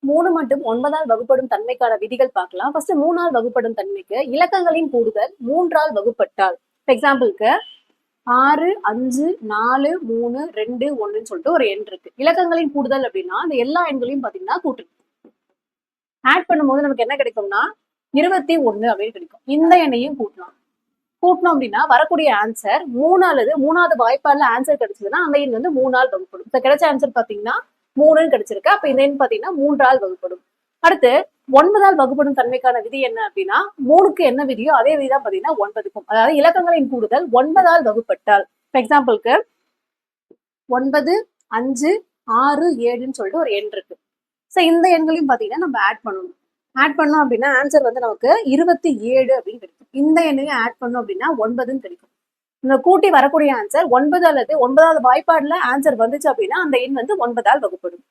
3 மற்றும் 9ஆல் வகுப்படும் தன்மைக்கான விதிகள் பார்க்கலாம். ஃபர்ஸ்ட் 3ஆல் வகுப்படும் தன்மைக்கு இலக்கங்களின் கூடுதல் 3ஆல் வகுப்பட்டால், எக்ஸாம்பிளுக்கு 6, 5, 4, 3, 2, 1ன்னு சொல்லிட்டு ஒரு எண் இருக்கு. இலக்கங்களின் கூடுதல் அப்படின்னா அந்த எல்லா எண்களையும் பாத்தீங்கன்னா கூட்டணும். ஆட் பண்ணும்போது நமக்கு என்ன கிடைக்கும்னா 21 அப்படின்னு கிடைக்கும். இந்த எண்ணையும் கூட்டலாம். கூட்டணும் அப்படின்னா வரக்கூடிய ஆன்சர் 3 அல்லது 3வது வாய்ப்பாடுல ஆன்சர் கிடைச்சதுன்னா அந்த எண் வந்து 3ஆல் வகுப்படும். இப்ப கிடைச்ச ஆன்சர் பாத்தீங்கன்னா 3ன்னு கிடைச்சிருக்கு. அப்ப இந்த எண் பாத்தீங்கன்னா 3ஆல் வகுப்படும். அடுத்து 9ஆல் வகுப்படும் தன்மைக்கான விதி என்ன அப்படின்னா 3க்கு என்ன விதியோ அதே விதிதான் பாத்தீங்கன்னா 9க்கும். அதாவது இலக்கங்களின் கூடுதல் 9ஆல் வகுப்பட்டால், எக்ஸாம்பிளுக்கு 9, 5, 6, 7ன்னு சொல்லிட்டு ஒரு எண் இருக்கு. சோ இந்த எண்களையும் பாத்தீங்கன்னா நம்ம ஆட் பண்ணணும். ஆட் பண்ணோம் அப்படின்னா ஆன்சர் வந்து நமக்கு 27 அப்படின்னு கிடைக்கும். இந்த எண்ணையும் ஆட் பண்ணோம் அப்படின்னா 9ன்னு கிடைக்கும். இந்த கூட்டி வரக்கூடிய ஆன்சர் 9 அல்லது 9வது வாய்ப்பாடுல ஆன்சர் வந்துச்சு அப்படின்னா அந்த எண் வந்து 9ஆல் வகுப்படும்.